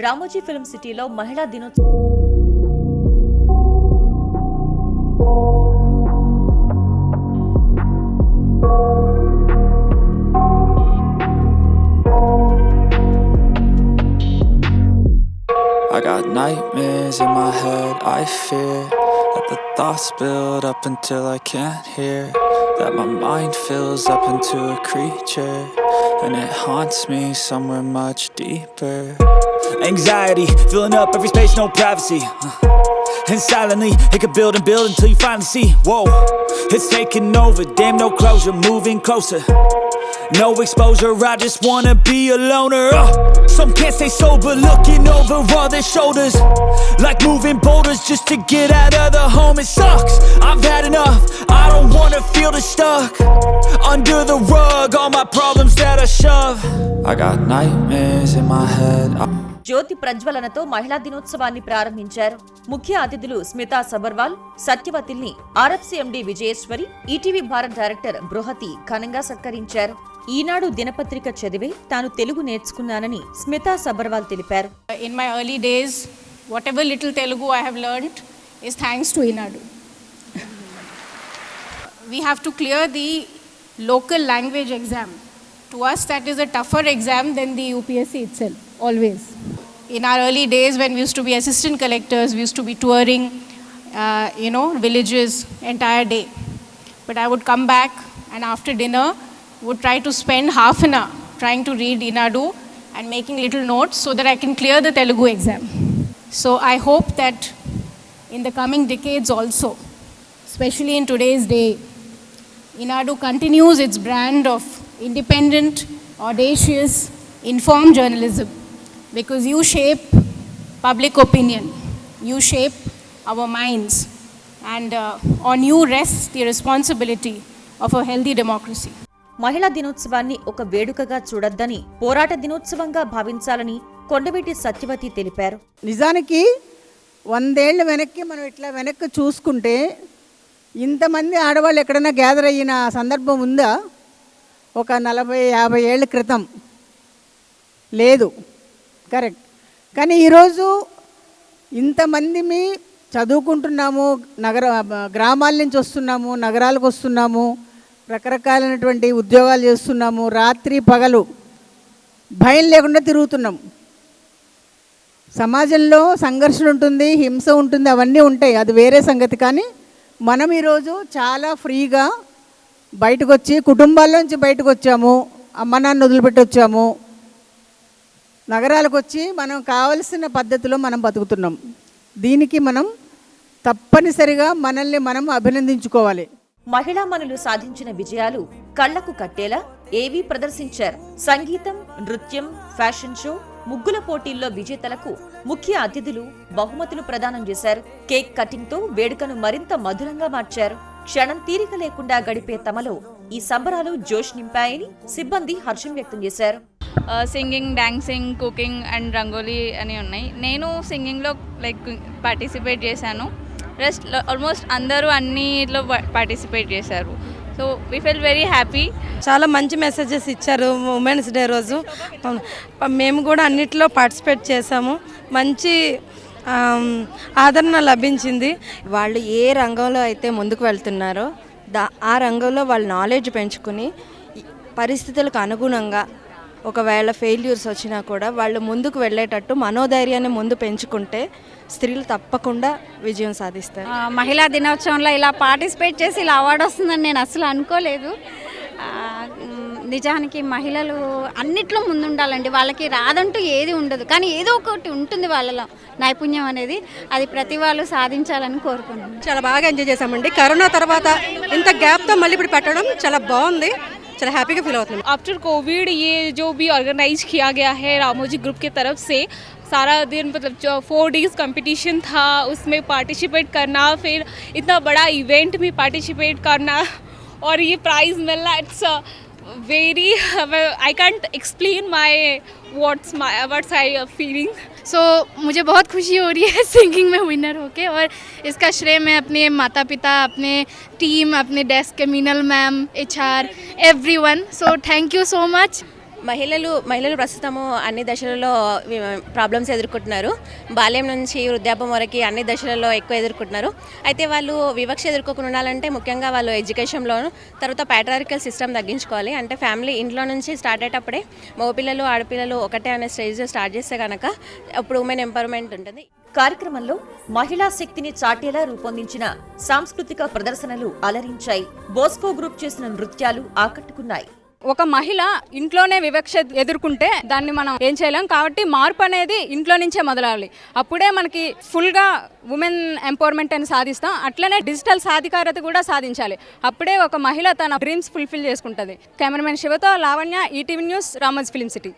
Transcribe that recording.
Ramoji film సిటీలో మహిళా దినోత్సవం I got nightmares in my head, I fear that the thoughts build up until I can't hear, that my mind fills up into a creature and it haunts me somewhere much deeper. Anxiety filling up every space, no privacy, and silently it can build and build until you finally see, whoa, it's taking over, damn no closure, moving closer, no exposure, I just wanna be a loner. Some can't stay sober, looking over all their shoulders, like moving boulders just to get out of the home. It sucks, I've had enough, I don't wanna feel the stuck under the rug, all my problems that I shove. I got nightmares in my head. జ్యోతి ప్రజ్వలనతో మహిళా దినోత్సవాన్ని ప్రారంభించారు. ముఖ్య అతిథులు Smita Sabharwal, సత్యవతిల్ని RFC ఎండి Vijayeshwari, ETV Bharat director బృహతి ఘనంగా సత్కరించారు. ఈనాడు దినపత్రిక చదివే తాను తెలుగు నేర్చుకున్నానని స్మితా సబర్వాల్ తెలిపారు. In my early days what ever little Telugu I have learned is thanks to Eenadu. We have to clear the local language exam. To us, that is a tougher exam than the UPSC itself, always. In our early days, when we used to be assistant collectors, we used to be touring, villages entire day. But I would come back and after dinner, would try to spend half an hour trying to read Inadu and making little notes so that I can clear the Telugu exam. So I hope that in the coming decades also, especially in today's day, Inadu continues its brand of independent, audacious, informed journalism, because you shape public opinion, you shape our minds, and on you rests the responsibility of a healthy democracy. మహిళా దినోత్సవాన్ని ఒక వేడుకగా చూడొద్దని, పోరాట దినోత్సవంగా భావించాలని కొండవీటి సత్యవతి తెలిపారు. నిజానికి 100 ఏళ్ల వెనక్కి మనం ఇట్లా వెనక్కి చూసుకుంటే ఇంతమంది ఆడవాళ్ళు ఎక్కడైనా గ్యాదర్ అయిన సందర్భం ఉందా? ఒక 40-50 ఏళ్ళ క్రితం లేదు, కరెక్ట్. కానీ ఈరోజు ఇంతమంది చదువుకుంటున్నాము, గ్రామాల నుంచి వస్తున్నాము, నగరాలకు వస్తున్నాము, రకరకాలైనటువంటి ఉద్యోగాలు చేస్తున్నాము, రాత్రి పగలు భయం లేకుండా తిరుగుతున్నాము. సమాజంలో సంఘర్షణ ఉంటుంది, హింస ఉంటుంది, అవన్నీ ఉంటాయి, అది వేరే సంగతి. కానీ మనం ఈరోజు చాలా ఫ్రీగా బయటకు వచ్చి కుటుంబాల్లోంచి బయటకు వచ్చాము, అమ్మ నాన్న వదిలిపెట్టి వచ్చాము, నగరాలకు వచ్చి మనం కావలసిన పద్ధతిలో మనం బతుకుతున్నాం. దీనికి మనం తప్పనిసరిగా మనల్ని మనం అభినందించుకోవాలి. మహిళా మనులు సాధించిన విజయాలు కళ్లకు కట్టేలా ఏవీ ప్రదర్శించారు. సంగీతం, నృత్యం, ఫ్యాషన్ షో, ముగ్గుల పోటీల్లో విజేతలకు ముఖ్య అతిథులు బహుమతులు ప్రదానం చేశారు. కేక్ కటింగ్ తో వేడుకను మరింత మధురంగా మార్చారు. క్షణం తీరిక లేకుండా గడిపే తమలో ఈ సంబరాలు జోష్ నింపాయని సిబ్బంది హర్షం వ్యక్తం చేశారు. Singing, dancing, cooking and rangoli అని ఉన్నాయి. నేను సింగింగ్లో పార్టిసిపేట్ చేశాను. రెస్ట్ ఆల్మోస్ట్ అందరూ అన్నిట్లో పార్టిసిపేట్ చేశారు. So we fell very happy. చాలా మంచి మెసేజెస్ ఇచ్చారు ఉమెన్స్ డే రోజు. మేము కూడా అన్నిట్లో పార్టిసిపేట్ చేశాము. మంచి ఆదరణ లభించింది. వాళ్ళు ఏ రంగంలో అయితే ముందుకు వెళ్తున్నారో ఆ రంగంలో వాళ్ళ నాలెడ్జ్ పెంచుకుని పరిస్థితులకు అనుగుణంగా ఒకవేళ ఫెయిల్యూర్స్ వచ్చినా కూడా వాళ్ళు ముందుకు వెళ్ళేటట్టు మనోధైర్యాన్ని ముందు పెంచుకుంటే స్త్రీలు తప్పకుండా విజయం సాధిస్తారు. మహిళా దినోత్సవంలో ఇలా పార్టిసిపేట్ చేసి ఇలా అవార్డు వస్తుందని నేను అసలు అనుకోలేదు. నిజానికి మహిళలు అన్నిట్లో ముందుండాలండి. వాళ్ళకి రాదంటూ ఏది ఉండదు, కానీ ఏదో ఒకటి ఉంటుంది వాళ్ళలో నైపుణ్యం అనేది. అది ప్రతి వాళ్ళు సాధించాలని కోరుకున్నాను. చాలా బాగా ఎంజాయ్ చేశామండి. కరోనా తర్వాత ఇంత గ్యాప్తో మళ్ళీ ఇప్పుడు పెట్టడం చాలా బాగుంది. చాలా హ్యాపీగా ఫీల్ అవుతుంది. आफ्टर कोविड ये जो भी ऑर्गेनाइज किया गया है रामोजी ग्रुप की तरफ से, सारा दिन मतलब 4 डेज कंपटीशन था, उसमें पार्टिसिपेट करना, फिर इतना बड़ा इवेंट में पार्टिसिपेट करना और ये प्राइज़ मिलना, it's very I can't explain my what's I feeling. So मुझे बहुत खुशी हो रही है सिंगिंग में विनर होके, और इसका श्रेय मैं अपने माता पिता, अपने टीम, अपने डेस्क के Meenal ma'am, HR, everyone. So thank you so much. మహిళలు ప్రస్తుతము అన్ని దశలలో ప్రాబ్లమ్స్ ఎదుర్కొంటున్నారు. బాల్యం నుంచి వృద్ధాప్యం వరకు అన్ని దశలలో ఎక్కువ ఎదుర్కొంటున్నారు. అయితే వాళ్ళు వివక్ష ఎదుర్కోకుండా ఉండాలంటే ముఖ్యంగా వాళ్ళు ఎడ్యుకేషన్లోను, తర్వాత ప్యాట్రియార్కల్ సిస్టమ్ తగ్గించుకోవాలి. అంటే ఫ్యామిలీ ఇంట్లో నుంచి స్టార్ట్ అయ్యేటప్పుడే మగపిల్లలు ఆడపిల్లలు ఒకటే అనే స్టేజ్ స్టార్ట్ చేస్తే కనుక అప్పుడు ఉమెన్ ఎంపవర్మెంట్ ఉంటుంది. కార్యక్రమంలో మహిళా శక్తిని చాటేలా రూపొందించిన సాంస్కృతిక ప్రదర్శనలు అలరించాయి. బోస్కో గ్రూప్ చేసిన నృత్యాలు ఆకట్టుకున్నాయి. ఒక మహిళ ఇంట్లోనే వివక్ష ఎదుర్కొంటే దాన్ని మనం ఏం చేయలేం. కాబట్టి మార్పు అనేది ఇంట్లో నుంచే మొదలవ్వాలి. అప్పుడే మనకి ఫుల్గా ఉమెన్ ఎంపవర్మెంట్ అని సాధిస్తాం. అట్లనే డిజిటల్ సాధికారత కూడా సాధించాలి. అప్పుడే ఒక మహిళ తన డ్రీమ్స్ ఫుల్ఫిల్ చేసుకుంటుంది. కెమెరామెన్ శివతో Lavanya, ETV news, Ramoji film city.